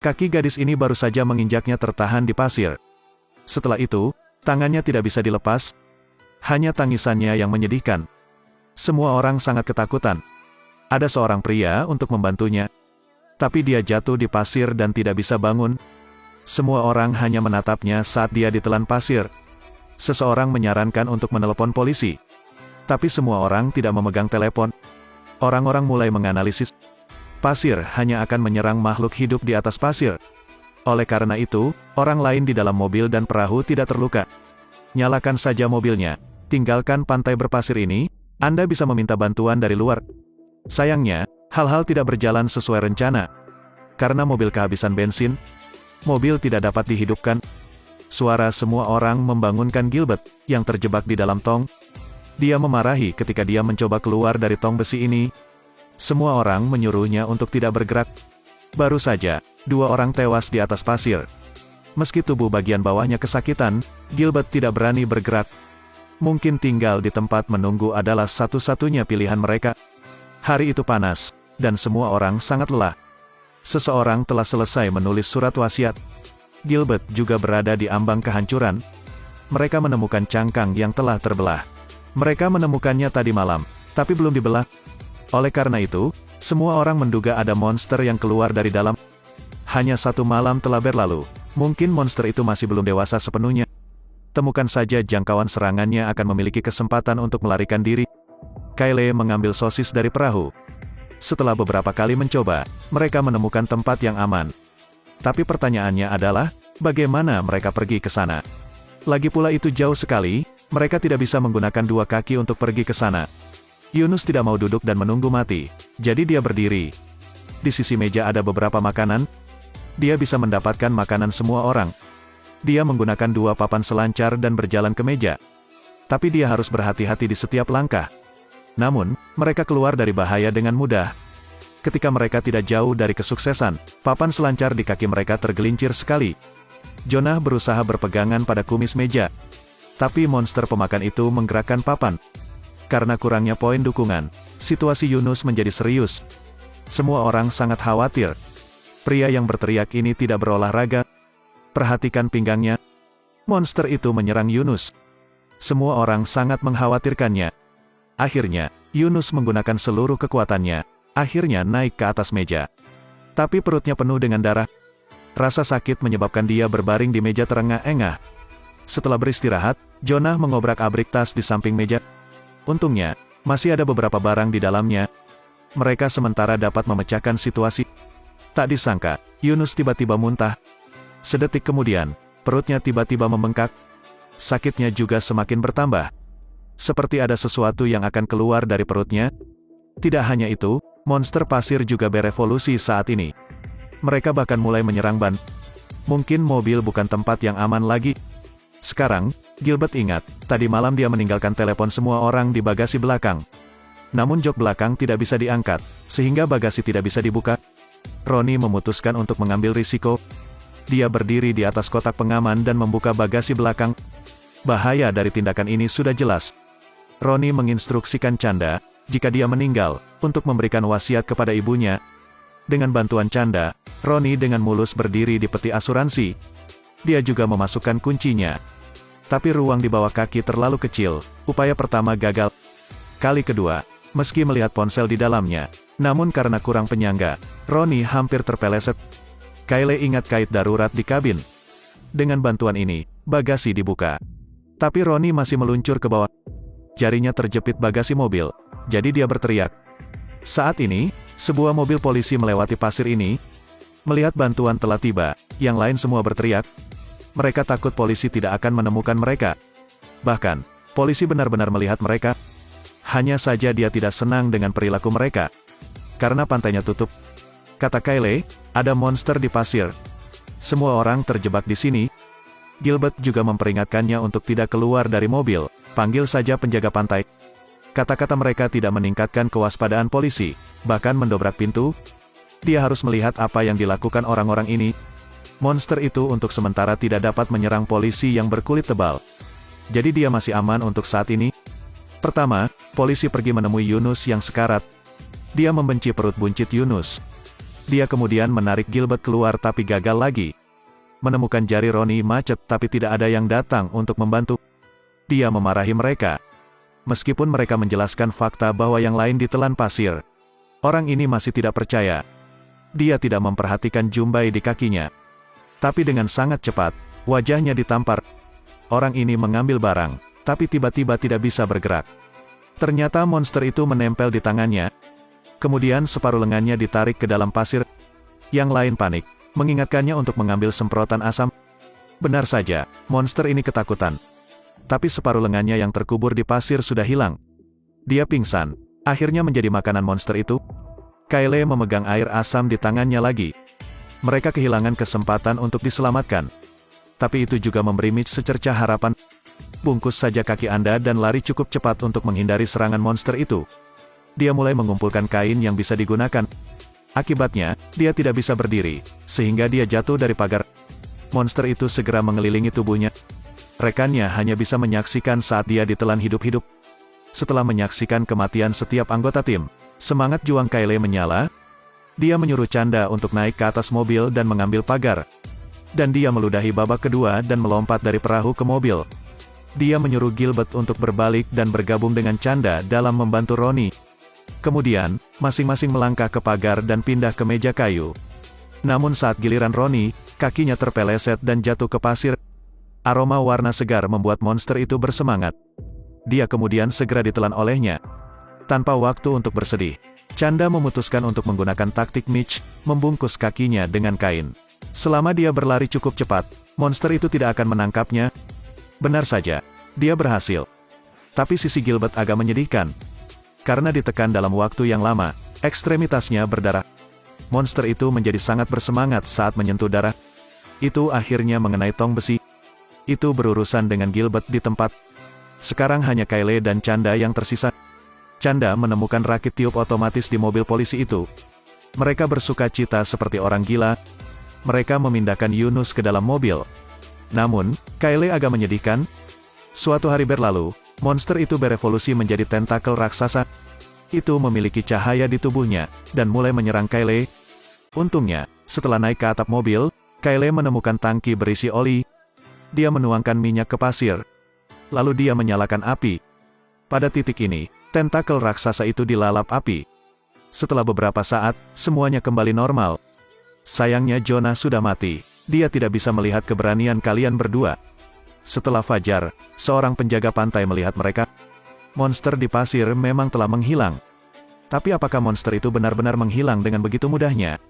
Kaki gadis ini baru saja menginjaknya tertahan di pasir. Setelah itu, tangannya tidak bisa dilepas. Hanya tangisannya yang menyedihkan. Semua orang sangat ketakutan. Ada seorang pria untuk membantunya. Tapi dia jatuh di pasir dan tidak bisa bangun. Semua orang hanya menatapnya saat dia ditelan pasir. Seseorang menyarankan untuk menelepon polisi. Tapi semua orang tidak memegang telepon. Orang-orang mulai menganalisis. Pasir hanya akan menyerang makhluk hidup di atas pasir. Oleh karena itu, orang lain di dalam mobil dan perahu tidak terluka. Nyalakan saja mobilnya. Tinggalkan pantai berpasir ini, Anda bisa meminta bantuan dari luar. Sayangnya, hal-hal tidak berjalan sesuai rencana. Karena mobil kehabisan bensin, mobil tidak dapat dihidupkan. Suara semua orang membangunkan Gilbert, yang terjebak di dalam tong. Dia memarahi ketika dia mencoba keluar dari tong besi ini. Semua orang menyuruhnya untuk tidak bergerak. Baru saja, 2 orang tewas di atas pasir. Meski tubuh bagian bawahnya kesakitan, Gilbert tidak berani bergerak. Mungkin tinggal di tempat menunggu adalah satu-satunya pilihan mereka. Hari itu panas, dan semua orang sangat lelah. Seseorang telah selesai menulis surat wasiat. Gilbert juga berada di ambang kehancuran. Mereka menemukan cangkang yang telah terbelah. Mereka menemukannya tadi malam, tapi belum dibelah. Oleh karena itu, semua orang menduga ada monster yang keluar dari dalam. Hanya 1 malam telah berlalu, mungkin monster itu masih belum dewasa sepenuhnya. Temukan saja jangkauan serangannya akan memiliki kesempatan untuk melarikan diri. Kyle mengambil sosis dari perahu. Setelah beberapa kali mencoba, mereka menemukan tempat yang aman. Tapi pertanyaannya adalah, bagaimana mereka pergi ke sana? Lagi pula itu jauh sekali, mereka tidak bisa menggunakan 2 kaki untuk pergi ke sana. Yunus tidak mau duduk dan menunggu mati, jadi dia berdiri. Di sisi meja ada beberapa makanan. Dia bisa mendapatkan makanan semua orang. Dia menggunakan 2 papan selancar dan berjalan ke meja. Tapi dia harus berhati-hati di setiap langkah. Namun, mereka keluar dari bahaya dengan mudah. Ketika mereka tidak jauh dari kesuksesan, papan selancar di kaki mereka tergelincir sekali. Jonah berusaha berpegangan pada kumis meja. Tapi monster pemakan itu menggerakkan papan. Karena kurangnya poin dukungan, situasi Yunus menjadi serius. Semua orang sangat khawatir. Pria yang berteriak ini tidak berolahraga. Perhatikan pinggangnya. Monster itu menyerang Yunus. Semua orang sangat mengkhawatirkannya. Akhirnya, Yunus menggunakan seluruh kekuatannya. Akhirnya naik ke atas meja. Tapi perutnya penuh dengan darah. Rasa sakit menyebabkan dia berbaring di meja terengah-engah. Setelah beristirahat, Jonah mengobrak-abrik tas di samping meja. Untungnya, masih ada beberapa barang di dalamnya. Mereka sementara dapat memecahkan situasi. Tak disangka, Yunus tiba-tiba muntah. Sedetik kemudian, perutnya tiba-tiba membengkak. Sakitnya juga semakin bertambah. Seperti ada sesuatu yang akan keluar dari perutnya. Tidak hanya itu, monster pasir juga berevolusi saat ini. Mereka bahkan mulai menyerang ban. Mungkin mobil bukan tempat yang aman lagi. Sekarang, Gilbert ingat, tadi malam dia meninggalkan telepon semua orang di bagasi belakang. Namun jok belakang tidak bisa diangkat, sehingga bagasi tidak bisa dibuka. Ronnie memutuskan untuk mengambil risiko. Dia berdiri di atas kotak pengaman dan membuka bagasi belakang. Bahaya dari tindakan ini sudah jelas. Ronnie menginstruksikan Chanda, jika dia meninggal, untuk memberikan wasiat kepada ibunya. Dengan bantuan Chanda, Ronnie dengan mulus berdiri di peti asuransi. Dia juga memasukkan kuncinya. Tapi ruang di bawah kaki terlalu kecil, upaya pertama gagal. Kali kedua, meski melihat ponsel di dalamnya, namun karena kurang penyangga, Ronnie hampir terpeleset. Kyle ingat kait darurat di kabin. Dengan bantuan ini, bagasi dibuka. Tapi Ronnie masih meluncur ke bawah. Jarinya terjepit bagasi mobil, jadi dia berteriak. Saat ini, sebuah mobil polisi melewati pasir ini. Melihat bantuan telah tiba, yang lain semua berteriak. Mereka takut polisi tidak akan menemukan mereka. Bahkan, polisi benar-benar melihat mereka. Hanya saja dia tidak senang dengan perilaku mereka. Karena pantainya tutup. Kata Kyle, ada monster di pasir. Semua orang terjebak di sini. Gilbert juga memperingatkannya untuk tidak keluar dari mobil. Panggil saja penjaga pantai. Kata-kata mereka tidak meningkatkan kewaspadaan polisi, bahkan mendobrak pintu. Dia harus melihat apa yang dilakukan orang-orang ini. Monster itu untuk sementara tidak dapat menyerang polisi yang berkulit tebal. Jadi dia masih aman untuk saat ini. Pertama, polisi pergi menemui Yunus yang sekarat. Dia membenci perut buncit Yunus. Dia kemudian menarik Gilbert keluar tapi gagal lagi. Menemukan jari Ronnie macet tapi tidak ada yang datang untuk membantu. Dia memarahi mereka. Meskipun mereka menjelaskan fakta bahwa yang lain ditelan pasir, orang ini masih tidak percaya. Dia tidak memperhatikan jumbai di kakinya. Tapi dengan sangat cepat, wajahnya ditampar. Orang ini mengambil barang, tapi tiba-tiba tidak bisa bergerak. Ternyata monster itu menempel di tangannya. Kemudian separuh lengannya ditarik ke dalam pasir. Yang lain panik, mengingatkannya untuk mengambil semprotan asam. Benar saja, monster ini ketakutan. Tapi separuh lengannya yang terkubur di pasir sudah hilang. Dia pingsan, akhirnya menjadi makanan monster itu. Kyle memegang air asam di tangannya lagi. Mereka kehilangan kesempatan untuk diselamatkan. Tapi itu juga memberi Mitch secercah harapan. Bungkus saja kaki Anda dan lari cukup cepat untuk menghindari serangan monster itu. Dia mulai mengumpulkan kain yang bisa digunakan. Akibatnya, dia tidak bisa berdiri, sehingga dia jatuh dari pagar. Monster itu segera mengelilingi tubuhnya. Rekannya hanya bisa menyaksikan saat dia ditelan hidup-hidup. Setelah menyaksikan kematian setiap anggota tim, semangat juang Kyle menyala. Dia menyuruh Chanda untuk naik ke atas mobil dan mengambil pagar. Dan dia meludahi babak kedua dan melompat dari perahu ke mobil. Dia menyuruh Gilbert untuk berbalik dan bergabung dengan Chanda dalam membantu Ronnie. Kemudian, masing-masing melangkah ke pagar dan pindah ke meja kayu. Namun saat giliran Ronnie, kakinya terpeleset dan jatuh ke pasir. Aroma warna segar membuat monster itu bersemangat. Dia kemudian segera ditelan olehnya. Tanpa waktu untuk bersedih, Chanda memutuskan untuk menggunakan taktik Mitch, membungkus kakinya dengan kain. Selama dia berlari cukup cepat, monster itu tidak akan menangkapnya. Benar saja, dia berhasil. Tapi sisi Gilbert agak menyedihkan. Karena ditekan dalam waktu yang lama, ekstremitasnya berdarah. Monster itu menjadi sangat bersemangat saat menyentuh darah. Itu akhirnya mengenai tong besi. Itu berurusan dengan Gilbert di tempat. Sekarang hanya Kyle dan Chanda yang tersisa. Chanda menemukan rakit tiup otomatis di mobil polisi itu. Mereka bersuka cita seperti orang gila. Mereka memindahkan Yunus ke dalam mobil. Namun, Kyle agak menyedihkan. Suatu hari berlalu, monster itu berevolusi menjadi tentakel raksasa. Itu memiliki cahaya di tubuhnya, dan mulai menyerang Kyle. Untungnya, setelah naik ke atap mobil, Kyle menemukan tangki berisi oli. Dia menuangkan minyak ke pasir. Lalu dia menyalakan api. Pada titik ini, tentakel raksasa itu dilalap api. Setelah beberapa saat, semuanya kembali normal. Sayangnya Jonah sudah mati. Dia tidak bisa melihat keberanian kalian berdua. Setelah fajar, seorang penjaga pantai melihat mereka. Monster di pasir memang telah menghilang. Tapi apakah monster itu benar-benar menghilang dengan begitu mudahnya?